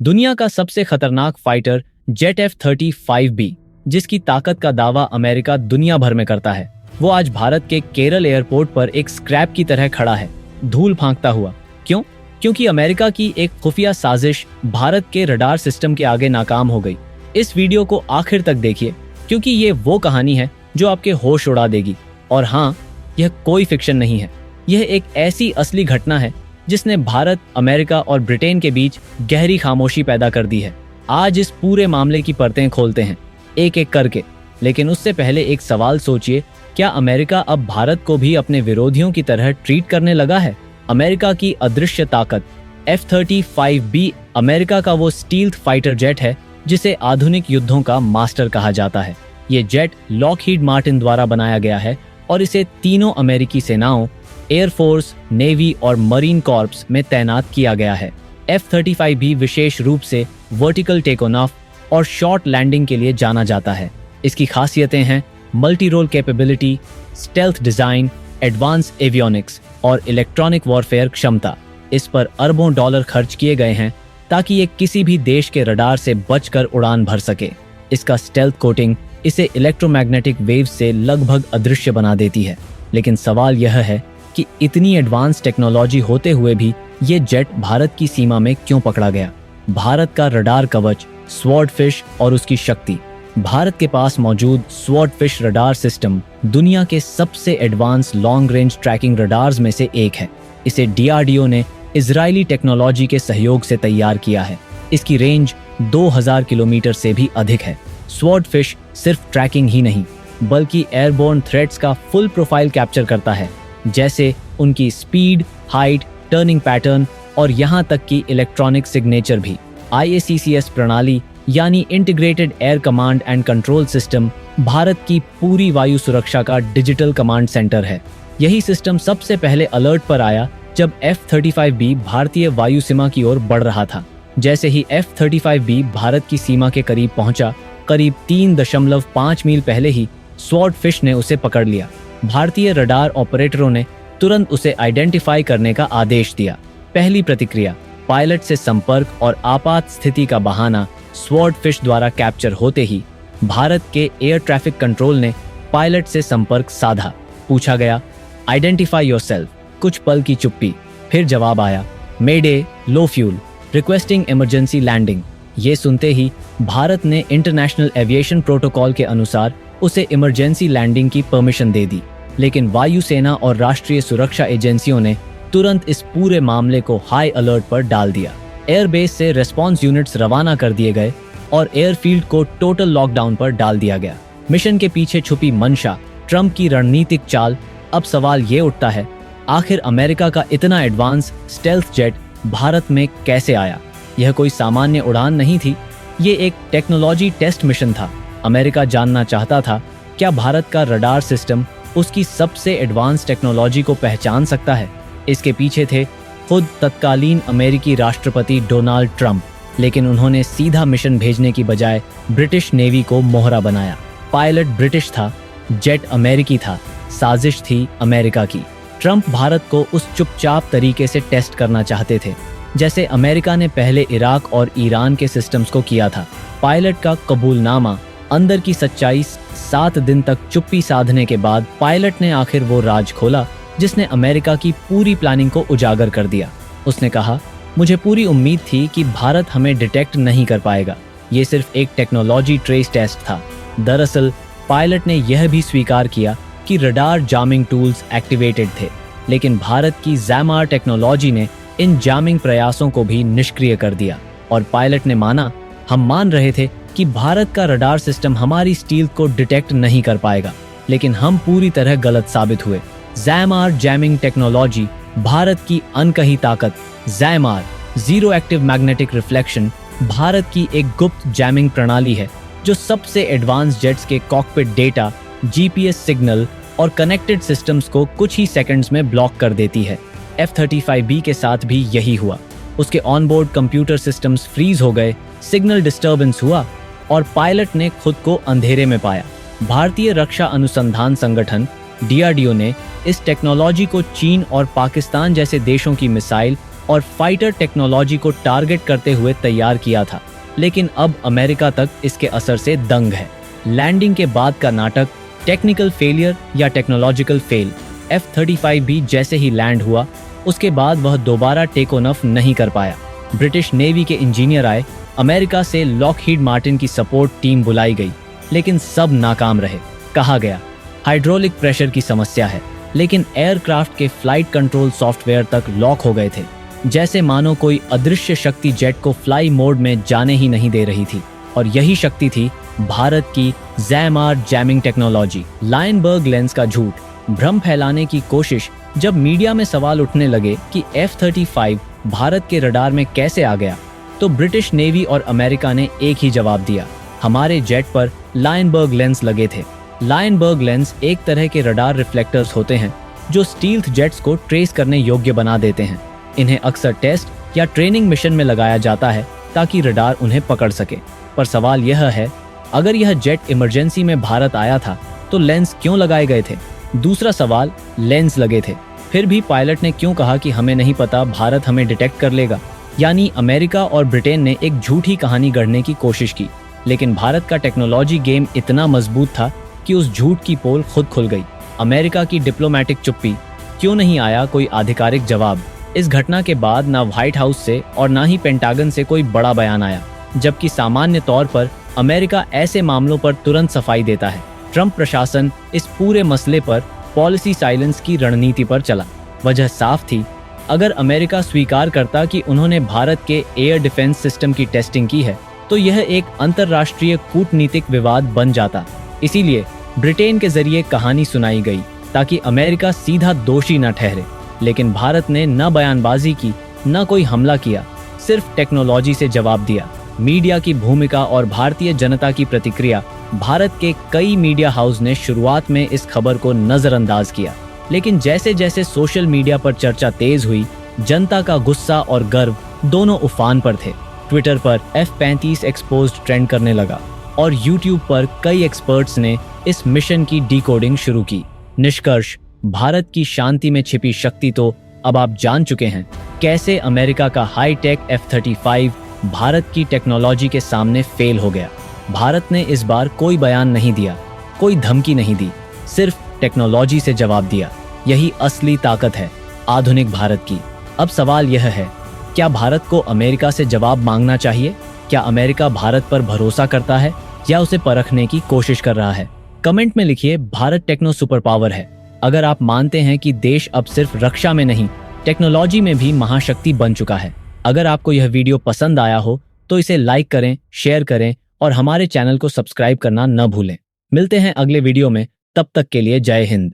दुनिया का सबसे खतरनाक फाइटर जेट F-35B, जिसकी ताकत का दावा अमेरिका दुनिया भर में करता है, वो आज भारत के केरल एयरपोर्ट पर एक स्क्रैप की तरह खड़ा है, धूल फांकता हुआ। क्यों? क्योंकि अमेरिका की एक खुफिया साजिश भारत के रडार सिस्टम के आगे नाकाम हो गई। इस वीडियो को आखिर तक देखिए, क्योंकि ये वो कहानी है जो आपके होश उड़ा देगी। और हाँ, यह कोई फिक्शन नहीं है, यह एक ऐसी असली घटना है जिसने भारत, अमेरिका और ब्रिटेन के बीच गहरी खामोशी पैदा कर दी है। आज इस पूरे मामले की परतें खोलते हैं, एक एक करके। लेकिन उससे पहले एक सवाल सोचिए, क्या अमेरिका अब भारत को भी अपने विरोधियों की तरह ट्रीट करने लगा है? अमेरिका की अदृश्य ताकत F-35B अमेरिका का वो स्टील्थ फाइटर जेट है जिसे आधुनिक युद्धों का मास्टर कहा जाता है। ये जेट लॉकहीड मार्टिन द्वारा बनाया गया है और इसे तीनों अमेरिकी सेनाओं, एयरफोर्स, नेवी और मरीन कॉर्प्स में तैनात किया गया है। F-35B विशेष रूप से वर्टिकल टेक ऑफ और शॉर्ट लैंडिंग के लिए जाना जाता है। इसकी खासियतें हैं multi role capability, stealth design, advance avionics और इलेक्ट्रॉनिक वॉरफेयर क्षमता। इस पर अरबों डॉलर खर्च किए गए हैं ताकि ये किसी भी देश के रडार से बचकर उड़ान भर सके। इसका स्टेल्थ कोटिंग इसे इलेक्ट्रोमैग्नेटिक वेव्स से लगभग अदृश्य बना देती है। लेकिन सवाल यह है कि इतनी एडवांस टेक्नोलॉजी होते हुए भी ये जेट भारत की सीमा में क्यों पकड़ा गया? भारत का रडार कवच स्वॉर्डफिश और उसकी शक्ति। भारत के पास मौजूद स्वॉर्डफिश रडार सिस्टम दुनिया के सबसे advance long range tracking radars में से एक है। इसे DRDO ने इजरायली टेक्नोलॉजी के सहयोग से तैयार किया है। इसकी रेंज 2000 किलोमीटर से भी अधिक है। स्वॉर्डफिश सिर्फ ट्रैकिंग ही नहीं, बल्कि एयरबोर्न थ्रेट्स का फुल प्रोफाइल कैप्चर करता है, जैसे उनकी स्पीड, हाइट, टर्निंग पैटर्न और यहाँ तक कि इलेक्ट्रॉनिक सिग्नेचर भी। IACCS प्रणाली यानी integrated air command and control system Bharat की पूरी वायु सुरक्षा का डिजिटल कमांड सेंटर है। यही सिस्टम सबसे पहले अलर्ट पर आया जब F-35B भारतीय वायु सीमा की ओर बढ़ रहा था। जैसे ही F-35B भारत की सीमा के करीब पहुंचा, करीब 3.5 मील पहले ही स्वॉर्डफिश ने उसे पकड़ लिया। भारतीय रडार ऑपरेटरों ने तुरंत उसे आइडेंटिफाई करने का आदेश दिया। पहली प्रतिक्रिया, पायलट से संपर्क और आपात स्थिति का बहाना स्वॉर्डफिश द्वारा कैप्चर होते ही भारत के एयर ट्रैफिक कंट्रोल ने पायलट से संपर्क साधा। पूछा गया, आइडेंटिफाई योरसेल्फ। कुछ पल की चुप्पी, फिर जवाब आया, mayday, low fuel, requesting emergency landing. ये सुनते ही भारत ने इंटरनेशनल एविएशन प्रोटोकॉल के अनुसार उसे इमरजेंसी लैंडिंग की परमिशन दे दी। लेकिन वायुसेना और राष्ट्रीय सुरक्षा एजेंसियों ने तुरंत इस पूरे मामले को हाई अलर्ट पर डाल दिया। एयरबेस से रेस्पॉन्स यूनिट्स रवाना कर दिए गए और एयरफील्ड को टोटल लॉकडाउन पर डाल दिया गया। मिशन के पीछे छुपी मंशा, ट्रंप की रणनीतिक चाल। अब सवाल ये उठता है, आखिर अमेरिका का इतना एडवांस स्टेल्थ जेट भारत में कैसे आया? यह कोई सामान्य उड़ान नहीं थी, ये एक टेक्नोलॉजी टेस्ट मिशन था। अमेरिका जानना चाहता था, क्या भारत का रडार सिस्टम उसकी सबसे एडवांस टेक्नोलॉजी को पहचान सकता है? इसके पीछे थे खुद तत्कालीन अमेरिकी राष्ट्रपति डोनाल्ड ट्रंप, लेकिन उन्होंने सीधा मिशन भेजने की बजाय ब्रिटिश नेवी को मोहरा बनाया। पायलट ब्रिटिश था, जेट अमेरिकी था, साजिश थी अमेरिका की। ट्रंप भारत को उस चुपचाप तरीके से टेस्ट करना चाहते थे जैसे अमेरिका ने पहले इराक और ईरान के सिस्टम्स को किया था। पायलट का कबूलनामा, अंदर की सच्चाई। 7 दिन तक चुप्पी साधने के बाद पायलट ने आखिर वो राज खोला जिसने अमेरिका की पूरी प्लानिंग को उजागर कर दिया। उसने कहा, मुझे पूरी उम्मीद थी कि भारत हमें डिटेक्ट नहीं कर पाएगा। ये सिर्फ एक टेक्नोलॉजी ट्रेस टेस्ट था। दरअसल पायलट ने यह भी स्वीकार किया कि रडार जामिंग टूल्स एक्टिवेटेड थे, लेकिन भारत की जैमार टेक्नोलॉजी ने इन जामिंग प्रयासों को भी निष्क्रिय कर दिया। और पायलट ने माना, हम मान रहे थे कि भारत का रडार सिस्टम हमारी स्टील्थ को डिटेक्ट नहीं कर पाएगा, लेकिन हम पूरी तरह गलत साबित हुए। जैमार जैमिंग टेक्नोलॉजी भारत की अनकही ताकत। Jammer, zero active magnetic reflection, Bharat की एक गुप्त जैमिंग प्रणाली है जो सबसे एडवांस जेट्स के कॉकपिट डेटा, GPS सिग्नल और कनेक्टेड सिस्टम्स को कुछ ही सेकंड्स में ब्लॉक कर देती है। F-35B के साथ भी यही हुआ। उसके ऑनबोर्ड कंप्यूटर सिस्टम्स फ्रीज हो गए, सिग्नल डिस्टर्बेंस हुआ और पायलट ने खुद को अंधेरे में पाया। भारतीय रक्षा अनुसंधान संगठन DRDO ने इस टेक्नोलॉजी को चीन और पाकिस्तान जैसे देशों की मिसाइल और फाइटर टेक्नोलॉजी को टारगेट करते हुए तैयार किया था, लेकिन अब अमेरिका तक इसके असर से दंग है। लैंडिंग के बाद का नाटक, टेक्निकल फेलियर या टेक्नोलॉजिकल फेल। F-35 भी जैसे ही लैंड हुआ उसके बाद वह दोबारा टेक ऑफ नहीं कर पाया। ब्रिटिश नेवी के इंजीनियर आए, अमेरिका से लॉकहीड मार्टिन की सपोर्ट टीम बुलाई गई, लेकिन सब नाकाम रहे। कहा गया हाइड्रोलिक प्रेशर की समस्या है, लेकिन एयरक्राफ्ट के फ्लाइट कंट्रोल सॉफ्टवेयर तक लॉक हो गए थे, जैसे मानो कोई अदृश्य शक्ति जेट को फ्लाई मोड में जाने ही नहीं दे रही थी। और यही शक्ति थी भारत की जैमआर जैमिंग टेक्नोलॉजी। लायनबर्ग लेंस का झूठ, भ्रम फैलाने की कोशिश। जब मीडिया में सवाल उठने लगे कि F-35 भारत के रडार में कैसे आ गया, तो ब्रिटिश नेवी और अमेरिका ने एक ही जवाब दिया, हमारे जेट पर लायनबर्ग लेंस लगे थे। लायनबर्ग लेंस एक तरह के रडार रिफ्लेक्टर्स होते हैं जो स्टील्थ जेट्स को ट्रेस करने योग्य बना देते हैं। इन्हें अक्सर टेस्ट या ट्रेनिंग मिशन में लगाया जाता है ताकि रडार उन्हें पकड़ सके। पर सवाल यह है, अगर यह जेट इमरजेंसी में भारत आया था तो लेंस क्यों लगाए गए थे? दूसरा सवाल, लेंस लगे थे, फिर भी पायलट ने क्यों कहा कि हमें नहीं पता, भारत हमें डिटेक्ट कर लेगा? यानी अमेरिका और ब्रिटेन ने एक झूठी कहानी गढ़ने की कोशिश की, लेकिन भारत का टेक्नोलॉजी गेम इतना मजबूत था कि उस झूठ की पोल खुद खुल गई। अमेरिका की डिप्लोमेटिक चुप्पी, क्यों नहीं आया कोई आधिकारिक जवाब? इस घटना के बाद ना व्हाइट हाउस से और ना ही पेंटागन से कोई बड़ा बयान आया, जबकि सामान्य तौर पर अमेरिका ऐसे मामलों पर तुरंत सफाई देता है। ट्रंप प्रशासन इस पूरे मसले पर पॉलिसी साइलेंस की रणनीति पर चला। वजह साफ थी, अगर अमेरिका स्वीकार करता कि उन्होंने भारत के एयर डिफेंस सिस्टम की टेस्टिंग की है, तो यह एक अंतर्राष्ट्रीय कूटनीतिक विवाद बन जाता। इसीलिए ब्रिटेन के जरिए कहानी सुनाई गई ताकि अमेरिका सीधा दोषी न ठहरे। लेकिन भारत ने न बयानबाजी की, न कोई हमला किया, सिर्फ टेक्नोलॉजी से जवाब दिया। मीडिया की भूमिका और भारतीय जनता की प्रतिक्रिया। भारत के कई मीडिया हाउस ने शुरुआत में इस खबर को नजरअंदाज किया, लेकिन जैसे जैसे सोशल मीडिया पर चर्चा तेज हुई, जनता का गुस्सा और गर्व दोनों उफान पर थे। ट्विटर पर F-35 एक्सपोज्ड ट्रेंड करने लगा और यूट्यूब पर कई एक्सपर्ट्स ने इस मिशन की डिकोडिंग शुरू की। निष्कर्ष, भारत की शांति में छिपी शक्ति तो अब आप जान चुके हैं। कैसे अमेरिका का हाईटेक F-35 भारत की टेक्नोलॉजी के सामने फेल हो गया। भारत ने इस बार कोई बयान नहीं दिया, कोई धमकी नहीं दी, सिर्फ टेक्नोलॉजी से जवाब दिया। यही असली ताकत है आधुनिक भारत की। अब सवाल यह है, क्या भारत को अमेरिका से जवाब मांगना चाहिए? क्या अमेरिका भारत पर भरोसा करता है या उसे परखने की कोशिश कर रहा है? कमेंट में लिखिए, भारत टेक्नो सुपर पावर है। अगर आप मानते हैं कि देश अब सिर्फ रक्षा में नहीं, टेक्नोलॉजी में भी महाशक्ति बन चुका है। अगर आपको यह वीडियो पसंद आया हो तो इसे लाइक करें, शेयर करें और हमारे चैनल को सब्सक्राइब करना न भूलें। मिलते हैं अगले वीडियो में, तब तक के लिए जय हिंद।